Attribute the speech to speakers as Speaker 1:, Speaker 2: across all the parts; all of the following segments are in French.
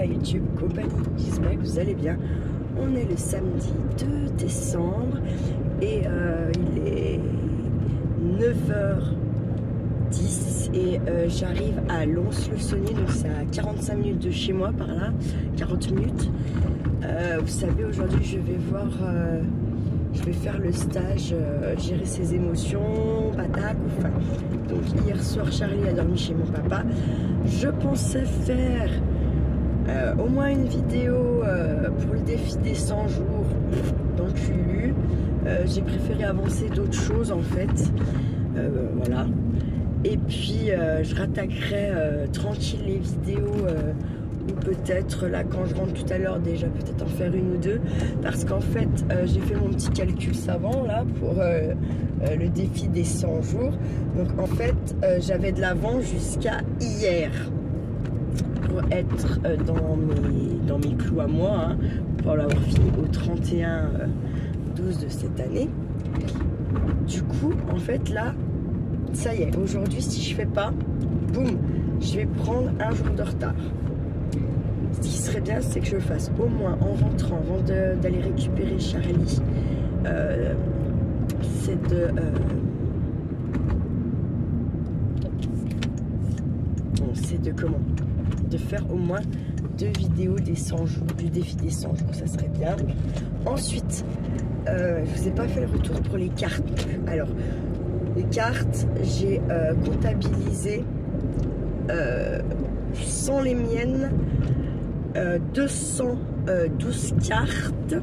Speaker 1: la YouTube compagnie, j'espère que vous allez bien. On est le samedi 2 décembre et il est 9h10 et j'arrive à Lons-le-Saunier, donc c'est à 45 minutes de chez moi par là, 40 minutes. Vous savez, aujourd'hui je vais voir, je vais faire le stage gérer ses émotions, batac, enfin. Donc hier soir Charlie a dormi chez mon papa. Je pensais faire au moins une vidéo pour le défi des 100 jours dans le QLU. J'ai préféré avancer d'autres choses en fait. Voilà. Et puis je rattaquerai tranquille les vidéos ou peut-être là quand je rentre tout à l'heure déjà peut-être en faire une ou deux, parce qu'en fait j'ai fait mon petit calcul savant là pour le défi des 100 jours. Donc en fait j'avais de l'avant jusqu'à hier pour être dans mes clous à moi, hein, pour l'avoir fini au 31/12 de cette année. Du coup en fait là ça y est, aujourd'hui si je fais pas, boum, je vais prendre un jour de retard. Ce qui serait bien, c'est que je le fasse au moins en rentrant, avant d'aller récupérer Charlie. C'est de faire au moins 2 vidéos des 100 jours, du défi des 100 jours, ça serait bien. Ensuite, je vous ai pas fait le retour pour les cartes. Alors, les cartes, j'ai comptabilisé sans les miennes 212 cartes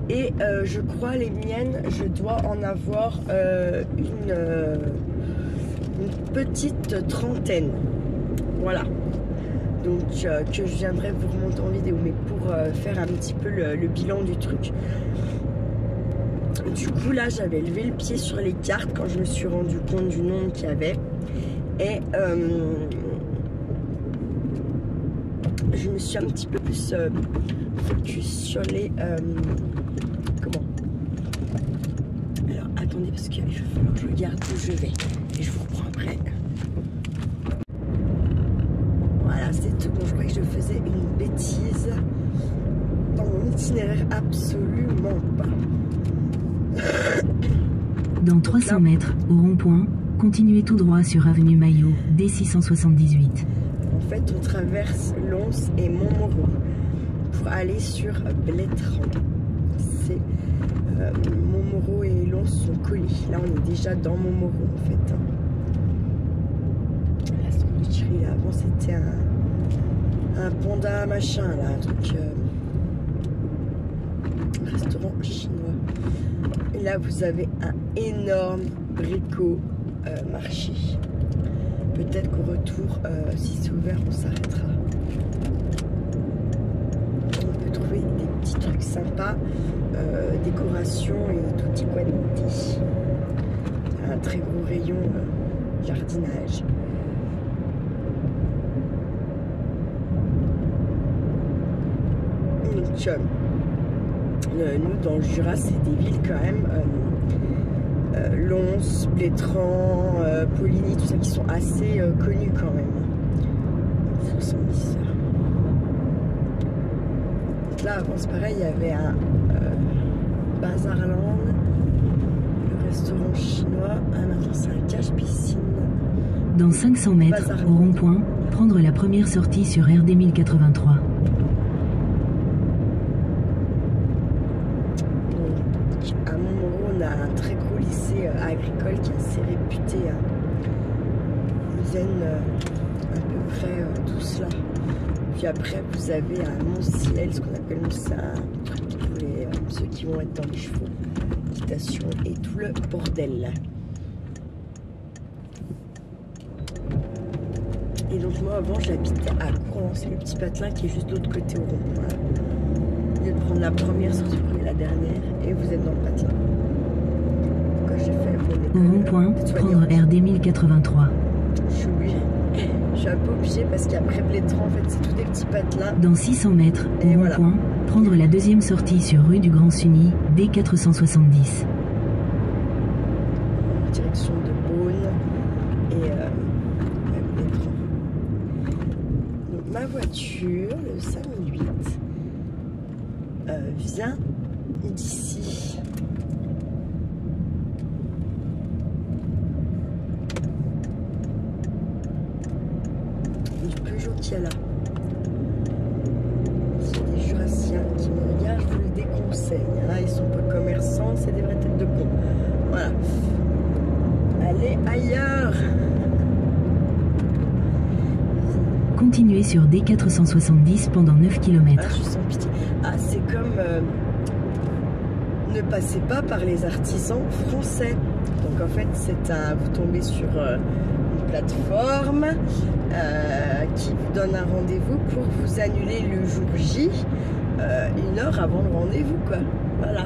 Speaker 1: et je crois les miennes je dois en avoir une petite trentaine, voilà. Donc que je viendrai vous remonter en vidéo, mais pour faire un petit peu le bilan du truc. Du coup là j'avais levé le pied sur les cartes quand je me suis rendu compte du nombre qu'il y avait et je me suis un petit peu plus focus sur les comment, alors attendez parce qu'il va falloir que je regarde où je vais et je vous reprends après. Voilà, c'est tout bon. Je croyais que je faisais une bêtise dans mon itinéraire, absolument pas.
Speaker 2: Dans 300 mètres, au rond-point, continuez tout droit sur avenue Maillot, D678.
Speaker 1: En fait, on traverse Lons et Montmoreau pour aller sur Blétran. C'est Montmoreau et Lons sont collés. Là, on est déjà dans Montmoreau en fait. La sandwicherie là, avant c'était un panda machin là, un truc, un restaurant chinois. Et là, vous avez un énorme brico marché. Peut-être qu'au retour, si c'est ouvert, on s'arrêtera. On peut trouver des petits trucs sympas, décoration et tutti quanti. Un très gros rayon jardinage. Donc, nous, dans le Jura, c'est des villes quand même. Lons, Blétran, Poligny, tout ça qui sont assez connus quand même. 70. Donc là, avant, c'est pareil, il y avait un Bazarland, le restaurant chinois. Ah, maintenant, c'est un cache-piscine.
Speaker 2: Dans 500 mètres,
Speaker 1: Bazarland.
Speaker 2: au rond-point, prendre la première sortie sur RD 1083.
Speaker 1: À Montmoreau, on a un très gros lycée agricole qui est assez réputé. Ils viennent à peu près tous là. Puis après, vous avez à Montciel, ce qu'on appelle ça, un truc pour ceux qui vont être dans les chevaux, équitation et tout le bordel. Et donc moi avant j'habitais à Courant, c'est le petit patelin qui est juste de l'autre côté au rond-point. Au lieu de prendre la première sortie, vous prenez la dernière et vous êtes dans le patelin. Quand j'ai fait
Speaker 2: Au rond-point, prendre RD 1083.
Speaker 1: Je suis un peu obligée parce qu'après Blétran, en fait, c'est tous des petits patelins.
Speaker 2: Dans 600 mètres, au
Speaker 1: Et voilà.
Speaker 2: rond-point, prendre la deuxième sortie sur rue du Grand Suni, D470.
Speaker 1: En direction de Beaune et Blétran. Donc ma voiture, le 5008, vient d'ici. Du Peugeot qu'il y a là. C'est des Jurassiens qui me regardent, je vous le déconseille. Hein. Ils sont pas commerçants, c'est des vraies têtes de con. Voilà. Allez ailleurs.
Speaker 2: Continuez sur D470 pendant 9
Speaker 1: Ah,
Speaker 2: km.
Speaker 1: je sens pitié. Ah, c'est comme ne passez pas par les artisans français. Donc en fait, vous tombez sur une plateforme qui vous donne un rendez-vous pour vous annuler le jour J, 1 heure avant le rendez-vous, quoi. Voilà.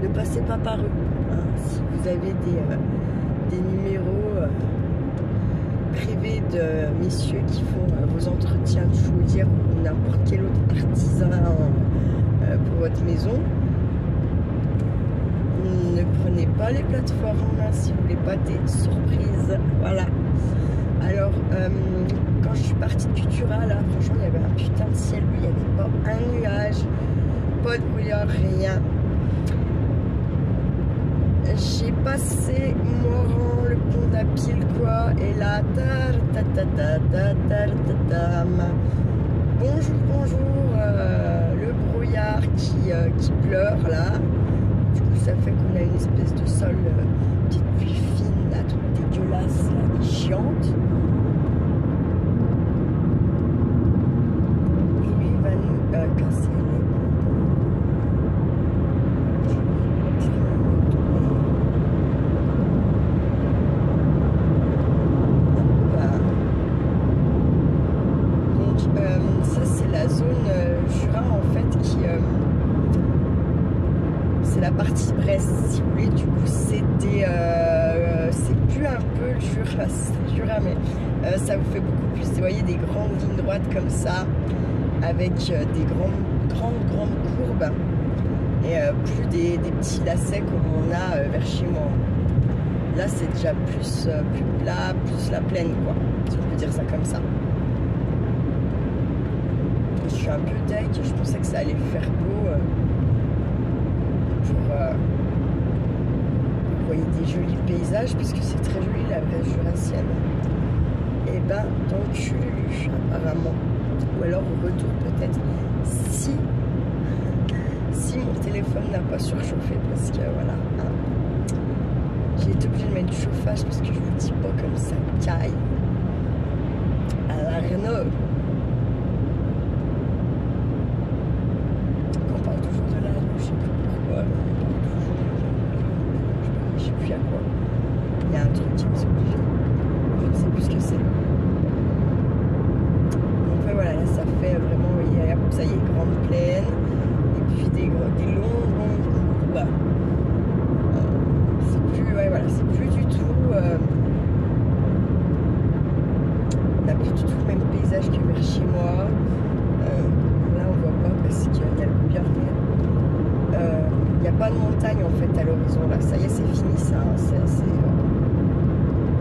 Speaker 1: Ne passez pas par eux. Hein. Si vous avez des numéros privés de messieurs qui font vos entretiens de chaudière ou n'importe quel autre artisan pour votre maison, ne prenez pas les plateformes hein, si vous voulez pas des surprises. Voilà. Alors, quand je suis partie de Cultura, là, franchement, il y avait un putain de ciel bleu, il n'y avait pas un nuage, pas de brouillard, rien. J'ai passé Moran, le pont de la Pile, quoi, et là, bonjour, bonjour, le brouillard qui pleure, là. Du coup, ça fait qu'on a une espèce de sol, petite pluie fine, là, toute dégueulasse, là, et chiante. Et lui, il va nous casser les... Ça c'est la zone Jura en fait qui c'est la partie Brest si vous voulez. Du coup c'était c'est plus un peu le Jura, c'est le Jura mais ça vous fait beaucoup plus, vous voyez, des grandes lignes droites comme ça avec des grandes courbes et plus des petits lacets comme on a vers chez moi. Là c'est déjà plus plat, plus la plaine, quoi, si on peut dire ça comme ça. Je suis un peu deg, je pensais que ça allait faire beau pour vous voyez des jolis paysages puisque c'est très joli la vraie jurassienne. Et ben donc je l'ai lu apparemment, ou alors au retour peut-être si mon téléphone n'a pas surchauffé parce que voilà hein, j'ai été obligée de mettre du chauffage parce que je vous dis pas comme ça caille à la Renault. Je sais plus pourquoi, je sais plus à quoi. Il y a un truc qui me saoule. Je ne sais plus ce que c'est. Donc ouais, voilà, là ça fait vraiment, vous voyez, ça y est, grande plaine. Et puis des longues courbes. C'est plus, ouais, voilà, c'est plus du tout. On n'a plus du tout le même paysage que vers chez moi. Là on voit pas parce qu'il y a le brouillard. Il n'y a pas de montagne en fait à l'horizon là, ça y est c'est fini ça, hein. C'est assez...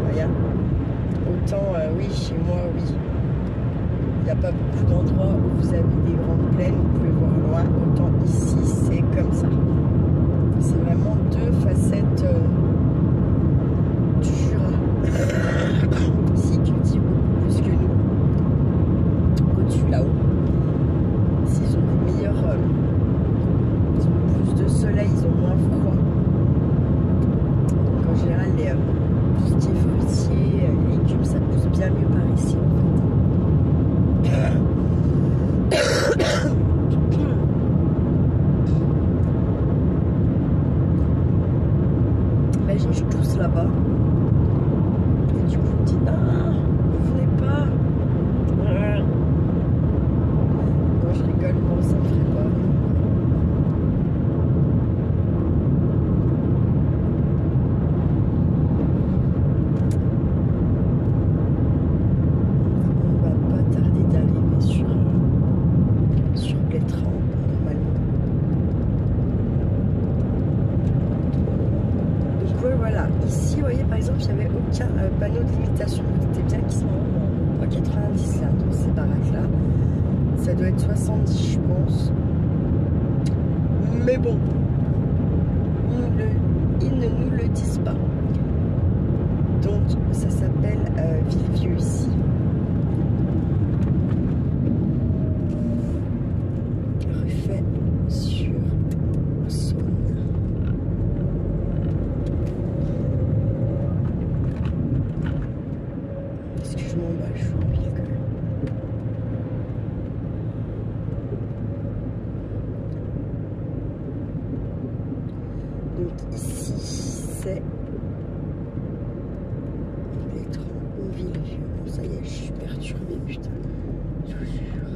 Speaker 1: Regarde. Autant oui chez moi oui, il n'y a pas beaucoup d'endroits où vous avez des grandes plaines, vous pouvez voir loin, autant ici c'est comme ça. C'est vraiment deux facettes du Jura. Ici cultive beaucoup plus que nous, au-dessus là-haut. Ici ils ont des meilleurs... de soleil, ils ont moins froid. Donc en général, tout ce qui est fruitier, légumes, ça pousse bien mieux par ici en fait. Imagine, je tousse là-bas. Et du coup, on me dit, ah, ça doit être 70 je pense. Mais bon, ils ne nous le disent pas. Donc ça s'appelle Villevieux ici. Refait sur Saône. Est-ce que je m'emballe? Je suis en ville quand même. Donc ici c'est Villevieux. Bon, ça y est, je suis perturbée, putain. Je vous jure.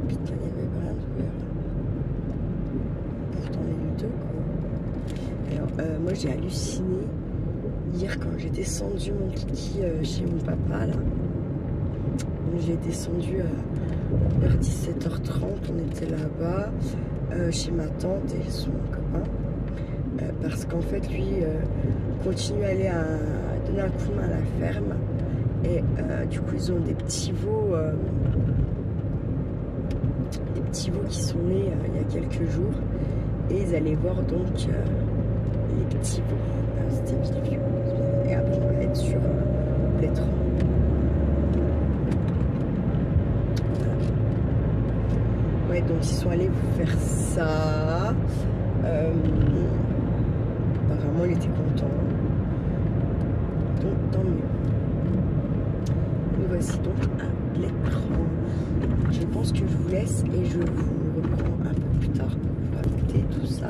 Speaker 1: Putain, il n'y avait pas rien d'ouvert. Pourtant, on est eu deux, quoi. Alors, moi, j'ai halluciné hier quand j'ai descendu mon kiki chez mon papa, là. J'ai descendu vers 17h30, on était là-bas chez ma tante et son copain parce qu'en fait lui continue à aller donner un coup de main à la ferme et du coup ils ont des petits veaux qui sont nés il y a quelques jours et ils allaient voir donc les petits veaux. C'était Villevieux et après on va être sur Plétran. Ouais, donc ils sont allés faire ça. Apparemment il était content. Donc tant mieux. Nous voici donc à Plétran. Je pense que je vous laisse et je vous reprends un peu plus tard pour vous raconter tout ça.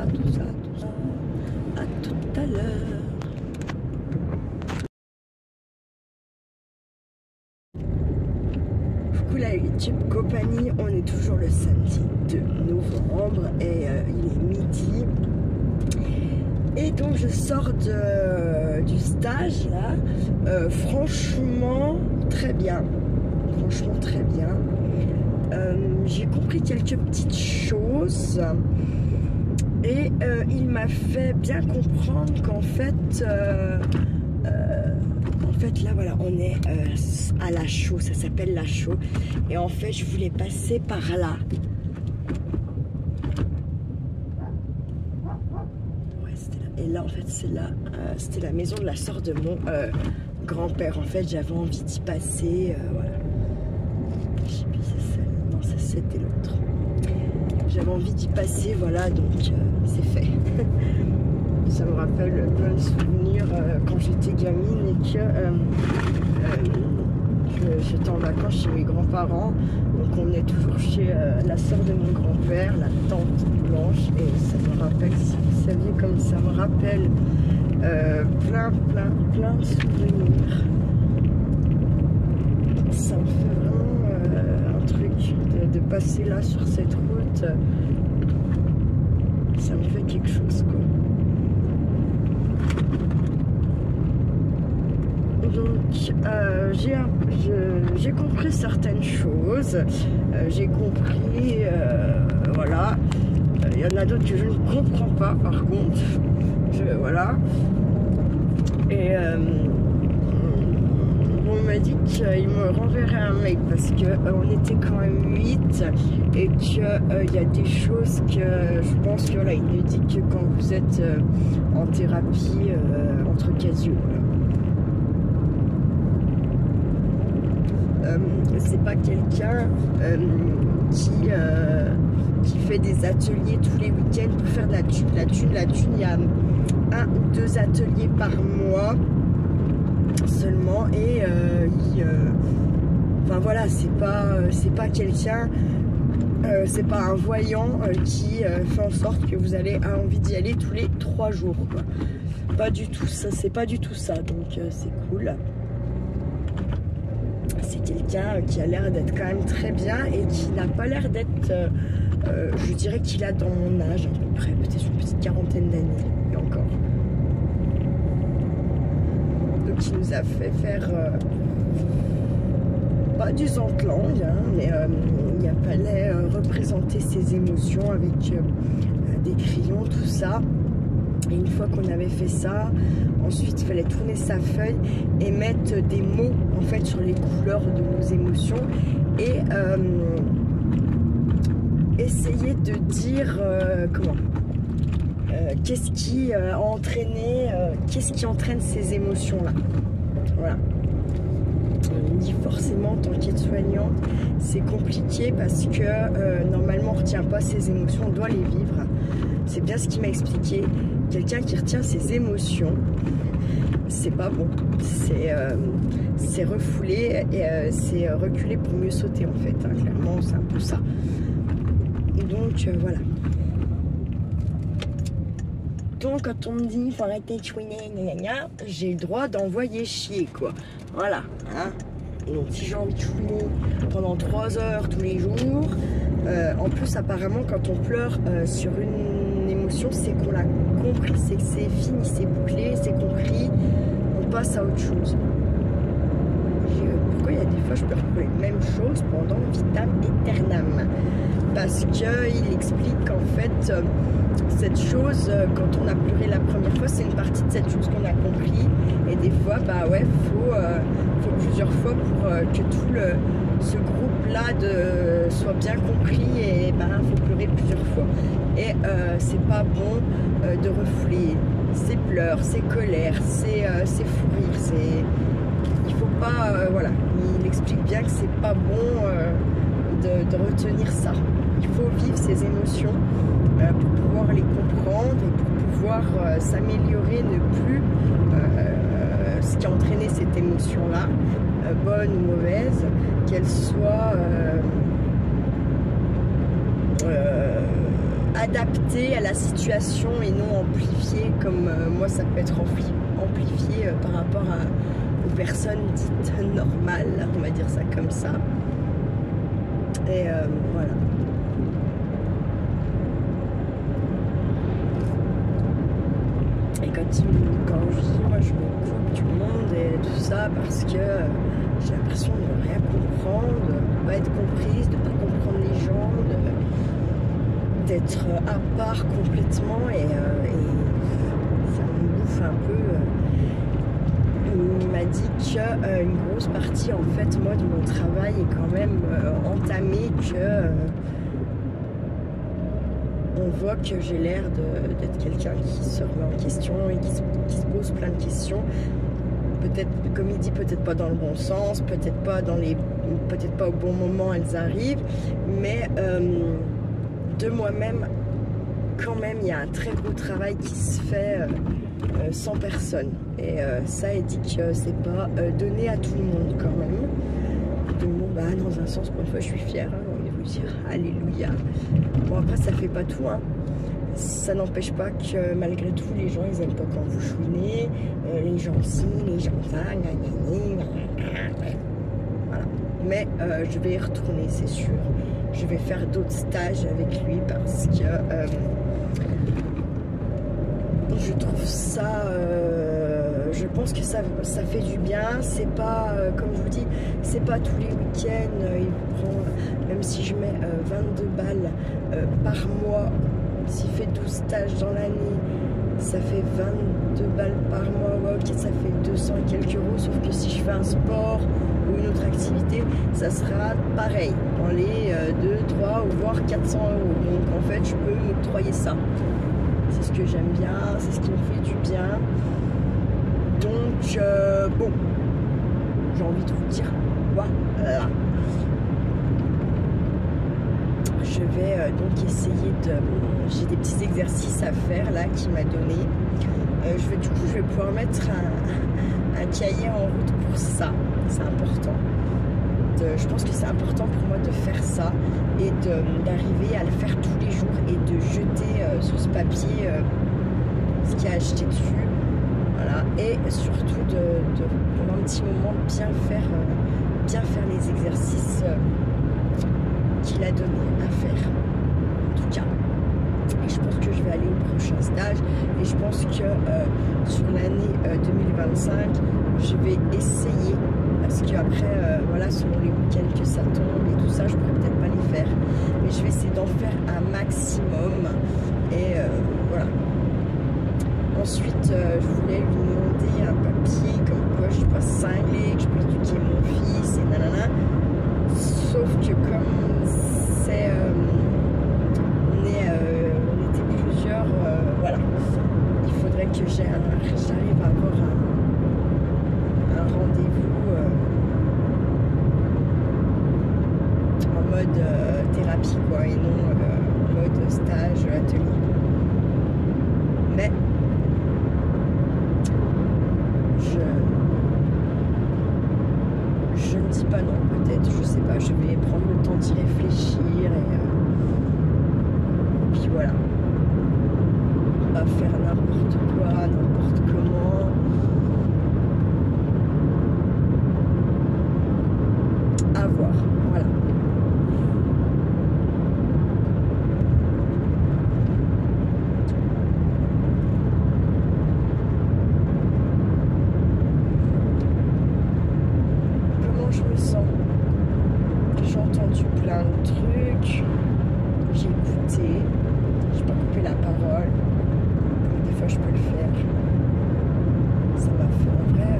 Speaker 1: À tout à l'heure. La YouTube compagnie, on est toujours le samedi 2 novembre et il est midi et donc je sors du stage là. Franchement très bien, j'ai compris quelques petites choses et il m'a fait bien comprendre qu'en fait là voilà on est à La Chaux, ça s'appelle La Chaux et en fait je voulais passer par là. Ouais, et là en fait c'est là c'était la maison de la sœur de mon grand-père. En fait j'avais envie d'y passer, voilà. Je sais plus c'est celle, non ça c'était l'autre. J'avais envie d'y passer, voilà, donc c'est fait. Ça me rappelle plein de souvenirs quand j'étais gamine et que j'étais en vacances chez mes grands-parents. Donc on est toujours chez la sœur de mon grand-père, la tante Blanche. Et ça me rappelle, si vous saviez comme ça me rappelle plein de souvenirs. Ça me fait vraiment un truc de passer là sur cette route. Ça me fait quelque chose quoi. Donc j'ai compris certaines choses, j'ai compris, voilà, il y en a d'autres que je ne comprends pas par contre, voilà, et on m'a dit qu'il me renverrait un mail parce qu'on était quand même 8 et qu'il y a des choses que je pense que là il nous dit que quand vous êtes en thérapie entre casiers, voilà. C'est pas quelqu'un qui fait des ateliers tous les week-ends pour faire de la thune. La thune, il y a 1 ou 2 ateliers par mois seulement et enfin voilà, c'est pas quelqu'un, c'est pas un voyant qui fait en sorte que vous avez envie d'y aller tous les 3 jours quoi. Pas du tout, ça c'est pas du tout ça, donc c'est cool. C'est quelqu'un qui a l'air d'être quand même très bien et qui n'a pas l'air d'être, je dirais qu'il a dans mon âge à peu près, peut-être une petite quarantaine d'années et encore. Donc il nous a fait faire pas du Zantlang, hein, mais il fallait représenter ses émotions avec des crayons, tout ça. Et une fois qu'on avait fait ça, ensuite il fallait tourner sa feuille et mettre des mots en fait sur les couleurs de nos émotions et essayer de dire qu'est-ce qui a entraîné, qu'est-ce qui entraîne ces émotions-là. Voilà. On dit forcément en tant qu'aide-soignante, c'est compliqué parce que normalement on ne retient pas ses émotions, on doit les vivre. C'est bien ce qu'il m'a expliqué. Quelqu'un qui retient ses émotions, c'est pas bon. C'est refouler et c'est reculer pour mieux sauter en fait. Hein. Clairement, c'est un peu ça. Donc voilà. Donc quand on me dit faut arrêter de chouiner, j'ai le droit d'envoyer chier quoi. Voilà. Hein. Donc si j'ai envie de chouiner pendant 3 heures tous les jours, en plus apparemment quand on pleure sur une émotion, c'est qu'on l'a compris, c'est que c'est fini, c'est bouclé, c'est compris, on passe à autre chose. Pourquoi il y a des fois je pleure pour les mêmes choses pendant vitam aeternam? Parce qu'il explique qu'en fait cette chose, quand on a pleuré la première fois, c'est une partie de cette chose qu'on a compris, et des fois bah ouais, faut plusieurs fois pour que tout ce groupe là soit bien compris, et ben faut pleurer plusieurs fois, et c'est pas bon de refouler ses pleurs, ses colères, ses fous rires, il faut pas voilà, il explique bien que c'est pas bon de retenir ça. Il faut vivre ses émotions pour pouvoir les comprendre et pour pouvoir s'améliorer, ne plus ce qui a entraîné cette émotion-là, bonne ou mauvaise, qu'elle soit adaptée à la situation et non amplifiée, comme moi ça peut être amplifié par rapport aux personnes dites normales, on va dire ça comme ça. Et voilà. Et quand je dis, moi je me coupe du monde et tout ça parce que j'ai l'impression de ne rien comprendre, de ne pas être comprise, de ne pas comprendre les gens, d'être à part complètement, et ça me bouffe un peu. Il m'a dit qu'une grosse partie en fait moi de mon travail est quand même entamée, que on voit que j'ai l'air d'être quelqu'un qui se remet en question et qui se pose plein de questions. Peut-être, comme il dit, peut-être pas dans le bon sens, peut-être pas au bon moment elles arrivent, mais de moi-même, quand même, il y a un très gros travail qui se fait sans personne. Et ça, il dit que c'est pas donné à tout le monde quand même. Donc bah, dans un sens, pour une fois, je suis fière. Hein, on va vous dire alléluia. Bon, après, ça fait pas tout. Hein. Ça n'empêche pas que malgré tout, les gens, ils aiment pas quand vous chouinez. Les gens ci, les gens ça, voilà. Mais je vais y retourner, c'est sûr. Je vais faire d'autres stages avec lui parce que je trouve ça, je pense que ça fait du bien. C'est pas, comme je vous dis, c'est pas tous les week-ends. Il prend, même si je mets 22 balles par mois, s'il fait 12 stages dans l'année, ça fait 22 balles par mois. Ouais, ok, ça fait 200 et quelques euros. Sauf que si je fais un sport ou une autre activité, ça sera pareil, dans les 2, 3 ou voire 400 euros. Donc en fait, je peux m'octroyer ça. C'est ce que j'aime bien, c'est ce qui me fait du bien. Donc, bon, j'ai envie de vous dire, voilà. Je vais donc essayer de... J'ai des petits exercices à faire là qu'il m'a donné. Du coup, je vais pouvoir mettre un cahier en route pour ça. C'est important. Je pense que c'est important pour moi de faire ça et d'arriver à le faire tous les jours et de jeter sur ce papier ce qu'il y a acheté dessus. Voilà. Et surtout pendant un petit moment bien faire les exercices qu'il a donné à faire. En tout cas. Et je pense que je vais aller au prochain stage. Et je pense que sur l'année 2025, je vais essayer. Parce qu'après, voilà, selon les week-ends que ça tombe et tout ça, je pourrais peut-être pas les faire. Mais je vais essayer d'en faire un maximum. Et voilà. ensuite, je voulais lui demander un papier comme quoi je suis pas cinglée, que je peux éduquer mon fils et nanana. Sauf que comme c'est, on était plusieurs, voilà. Il faudrait que j'arrive à avoir un rendez-vous en mode thérapie, quoi, et non en mode stage, atelier. Mais je ne dis pas non, peut-être, je sais pas, je vais prendre le temps d'y réfléchir et puis voilà. Pas faire n'importe quoi, n'importe comment. À voir, voilà. Comment je me sens? J'ai entendu plein de trucs, j'ai écouté, j'ai pas coupé la parole. Des fois je peux le faire. Ça m'a fait en vrai.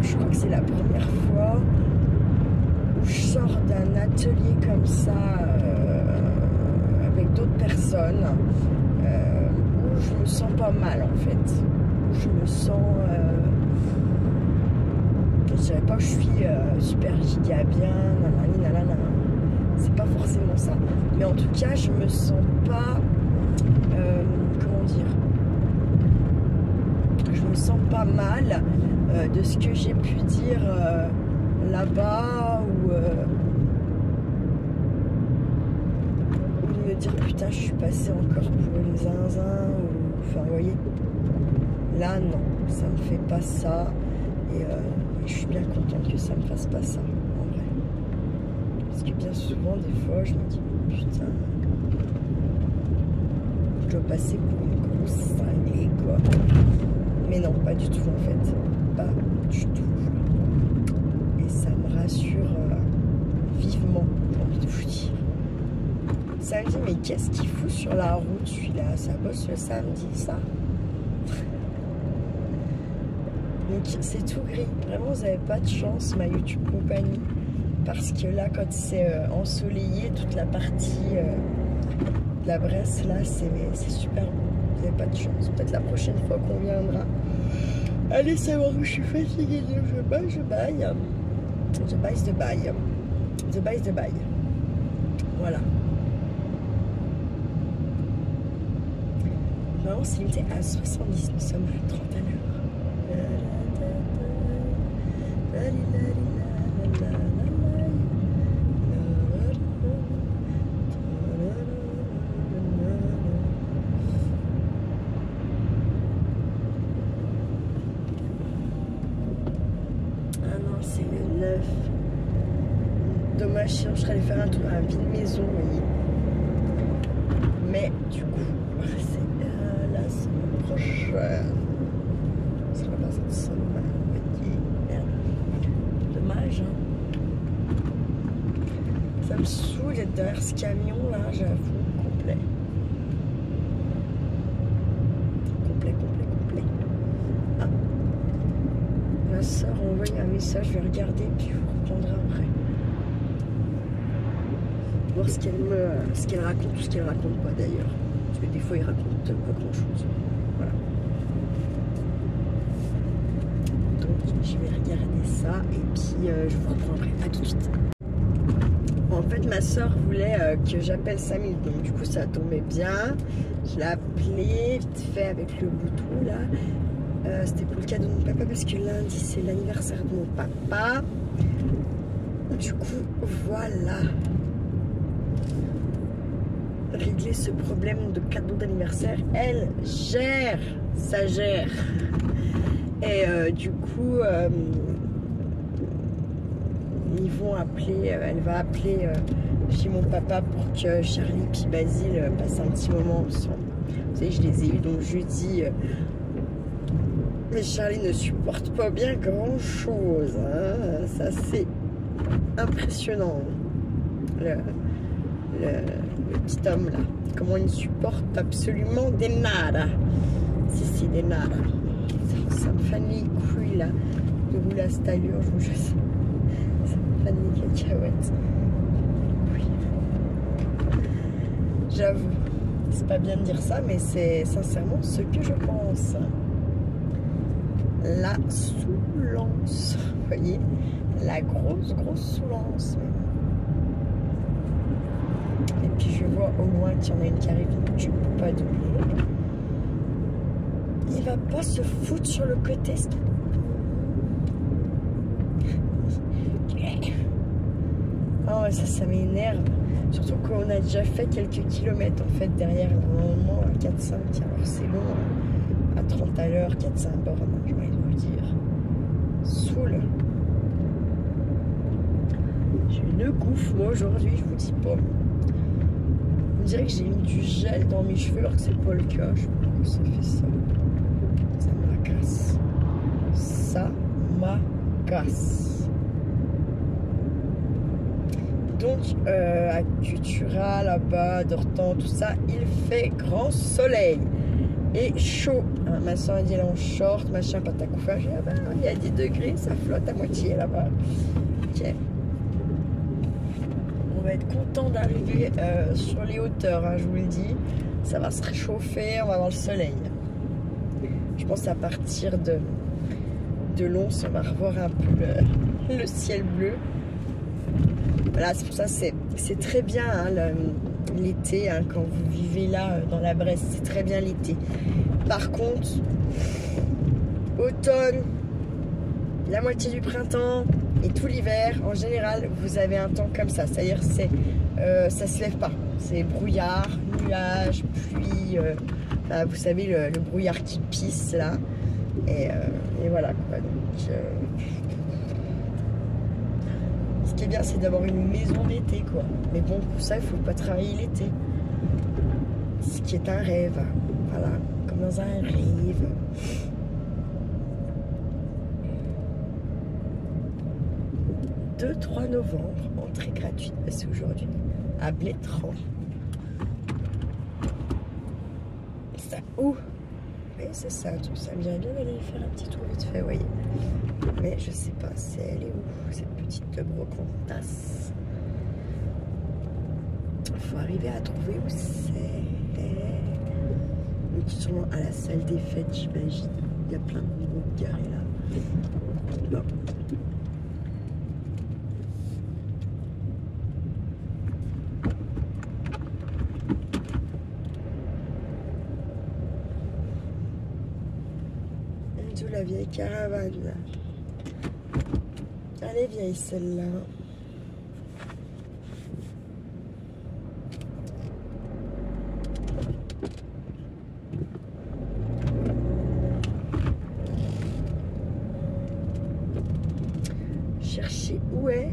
Speaker 1: Je crois que c'est la première fois où je sors d'un atelier comme ça avec d'autres personnes où je me sens pas mal en fait. Où je me sens. Je dirais pas que je suis super giga bien, nanana. C'est pas forcément ça. Mais en tout cas, je me sens pas. Comment dire, je me sens pas mal de ce que j'ai pu dire là-bas ou de me dire putain je suis passée encore pour une zinzin ou enfin vous voyez, là non, ça me fait pas ça et je suis bien contente que ça me fasse pas ça en vrai, parce que bien souvent des fois je me dis putain je dois passer pour une grosse cinglée quoi. Mais non, pas du tout en fait. Pas du tout. Et ça me rassure vivement, j'ai envie de vous dire. Ça me dit, mais qu'est-ce qu'il fout sur la route celui-là? Ça bosse le samedi, ça. Donc c'est tout gris. Vraiment, vous n'avez pas de chance, ma YouTube compagnie. Parce que là, quand c'est ensoleillé, toute la partie... la Bresse là c'est super beau, vous n'avez pas de chance, peut-être la prochaine fois qu'on viendra. Allez savoir où je suis fatiguée, je baille de bail, voilà. Normalement c'est limité à 70, nous sommes à 30 à l'heure. C'est le 9. Dommage, sinon je serais allée faire un tour à la ville maison, vous voyez. Mais du coup, c'est la semaine prochaine. Ce sera pas cette semaine, voyez. Merde. Dommage, hein. Ça me saoule d'être derrière ce camion là, j'avoue, complet. Complet. Ah. Ma soeur a envoyé un message, je vais regarder puis je vous reprendrai après. Voir ce qu'elle raconte ou ce qu'elle raconte pas d'ailleurs. Parce que des fois il raconte pas grand chose. Voilà. Donc je vais regarder ça et puis je vous reprends après. À tout de suite. En fait ma soeur voulait que j'appelle Samy, donc du coup ça tombait bien. Je l'ai appelé vite fait avec le bouton là. C'était pour le cadeau de mon papa parce que lundi c'est l'anniversaire de mon papa. Du coup voilà, régler ce problème de cadeau d'anniversaire, elle gère, ça gère. Et du coup ils vont appeler, elle va appeler chez mon papa pour que Charlie et Basile passent un petit moment ensemble. Vous savez, je les ai eus donc jeudi. Mais Charlie ne supporte pas bien grand chose, hein. Ça c'est impressionnant, le petit homme là. comment il ne supporte absolument des nada. Si, des nada. Ça me fait les couilles là, de rouler à cette allure, je vous jure. Ça me fait les cacahuètes. Oui. J'avoue, c'est pas bien de dire ça, mais c'est sincèrement ce que je pense. La soulance, vous voyez, la grosse soulance. Et puis je vois au moins qu'il y en a une qui arrive, je ne peux pas doubler. Il va pas se foutre sur le côté. Oh, ça m'énerve. Surtout qu'on a déjà fait quelques kilomètres en fait derrière, normalement à 4-5. Alors c'est long, à 30 à l'heure, 4-5 bornes, j'ai envie de vous dire. Saoul. J'ai une gouffe moi aujourd'hui, je vous dis pas. On dirait que j'ai mis du gel dans mes cheveux alors que c'est pas le cas. Je sais pas pourquoi ça fait ça. Ça m'agace. Ça m'agace. Donc à Cultura, là-bas, Dortan, tout ça, il fait grand soleil et chaud. Hein, ma soeur a dit elle est en short, machin, patacouffa. J'ai dit ah ben, il y a 10 degrés, ça flotte à moitié là-bas. Ok. On va être content d'arriver sur les hauteurs, hein, je vous le dis. Ça va se réchauffer, on va avoir le soleil. Je pense à partir de Lons, on va revoir un peu le ciel bleu. Voilà, c'est pour ça c'est très bien hein, l'été, hein, quand vous vivez là dans la Bresse, c'est très bien l'été. Par contre, automne, la moitié du printemps et tout l'hiver, en général, vous avez un temps comme ça. C'est-à-dire ça se lève pas. C'est brouillard, nuages, pluie, vous savez, le brouillard qui pisse là. Et voilà quoi. Donc, ce qui est bien, c'est d'avoir une maison d'été, quoi. Mais bon, pour ça, il faut pas travailler l'été. Ce qui est un rêve. Voilà, comme dans un rêve. Le 2-3 novembre, entrée gratuite, c'est aujourd'hui, à Blétran. Ça, où? Oui, c'est ça, tout ça. J'aimerais bien aller faire un petit tour vite fait, vous voyez. Mais je sais pas, elle est où, cette petite brocantasse. Il faut arriver à trouver où c'est. Donc sûrement à la salle des fêtes, j'imagine. Il y a plein de groupes garés là. Bon. D'où la vieille caravane là. Elle est vieille celle-là. Chercher où est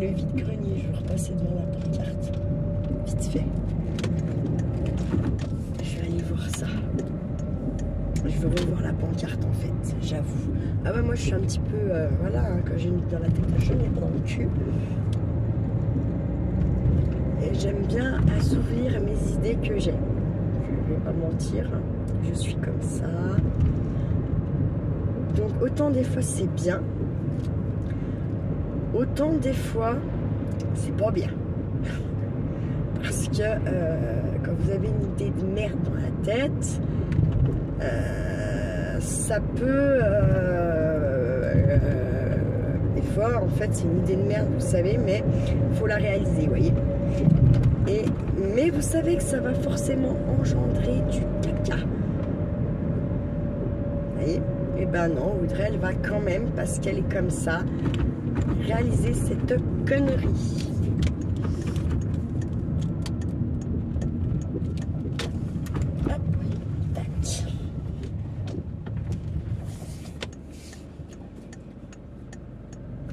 Speaker 1: le vide-grenier. Je vais repasser devant la pancarte. Vite fait. Je vais aller voir ça. Je veux revoir la pancarte en fait, j'avoue. Ah bah moi je suis un petit peu, voilà, hein, quand j'ai mis dans la tête la chaîne, il n'est pas dans le cul. Et j'aime bien assouvir mes idées que j'ai. Je vais pas mentir, je suis comme ça. Donc autant des fois c'est bien, autant des fois c'est pas bien. Parce que quand vous avez une idée de merde dans la tête, ça peut des fois en fait c'est une idée de merde, vous savez, mais il faut la réaliser, vous voyez. Mais vous savez que ça va forcément engendrer du caca, vous voyez. Et ben non, Audrey elle va quand même, parce qu'elle est comme ça, réaliser cette connerie.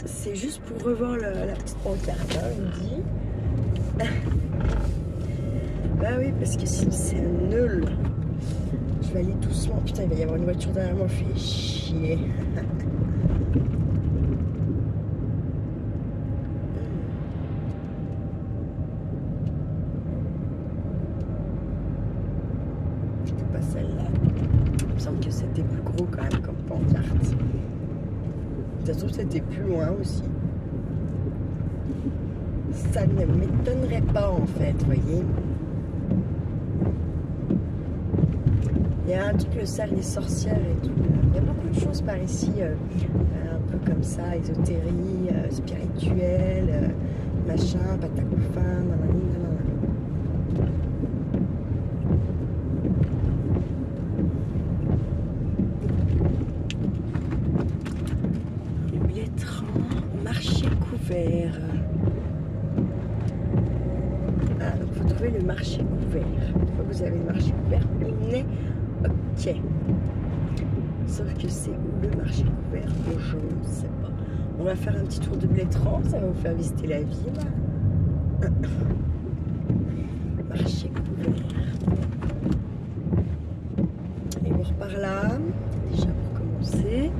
Speaker 1: C'est juste pour revoir la petite pancarte, hein, il me dit. Bah oui, parce que sinon c'est un nul. Je vais aller doucement. Putain, il va y avoir une voiture derrière moi, fait chier. celle-là. Il me semble que c'était plus gros quand même comme pancarte. Ça se trouve c'était plus loin aussi. Ça ne m'étonnerait pas en fait, vous voyez. Il y a un truc, le cercle des sorcières et tout. Il y a beaucoup de choses par ici, un peu comme ça, ésotérie, spirituelle, machin, patacoufin, nanani, nanana. Blétran, marché couvert. Ah, donc il faut trouver le marché couvert. Une fois que vous avez le marché couvert, on est ok. Sauf que c'est où le marché couvert? Je ne sais pas. On va faire un petit tour de Blétran, ça va vous faire visiter la ville. Marché couvert. Et on repart là, déjà pour commencer.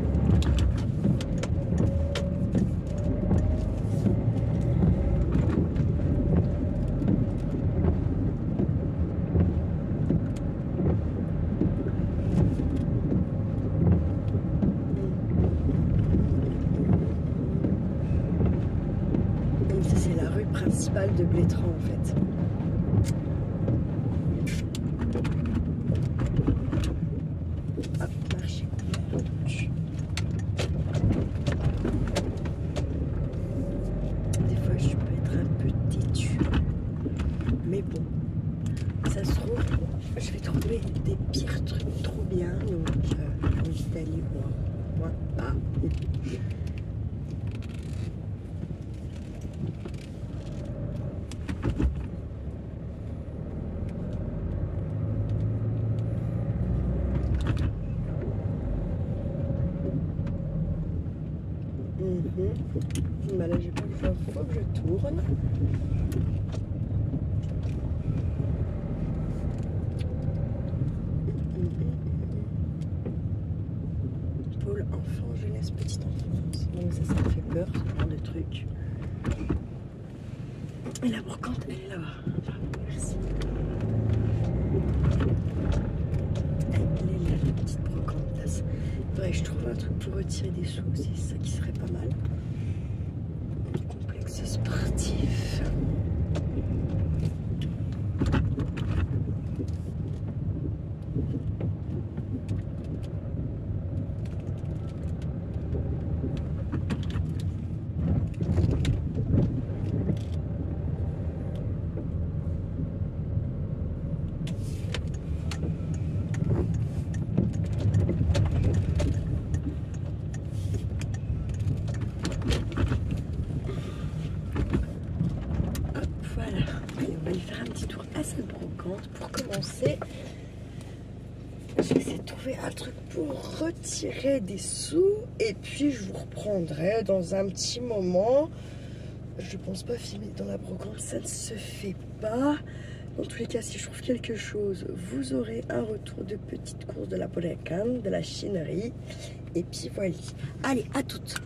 Speaker 1: Principale de Blétran en fait. Hop, marché couvert. Des fois je peux être un peu têtue, mais bon, ça se trouve, je vais trouver des pires trucs trop bien, donc j'ai envie d'aller voir. Voilà. Bah là j'ai pas le choix, faut que je tourne. Pôle enfant, jeunesse, petite enfance. Donc ça me fait peur, ce genre de truc. Et la brocante, elle est là-bas. Merci. Elle est là, la petite brocante. Faudrait que je trouve un truc pour retirer des sous aussi, c'est ça qui serait pas mal. Complexe sportif. Pour commencer, je vais essayer de trouver un truc pour retirer des sous et puis je vous reprendrai dans un petit moment. Je pense pas filmer dans la brocante, ça ne se fait pas. Dans tous les cas, si je trouve quelque chose, vous aurez un retour de petite course de la brocante, de la chinerie. Et puis voilà. Allez, à toutes.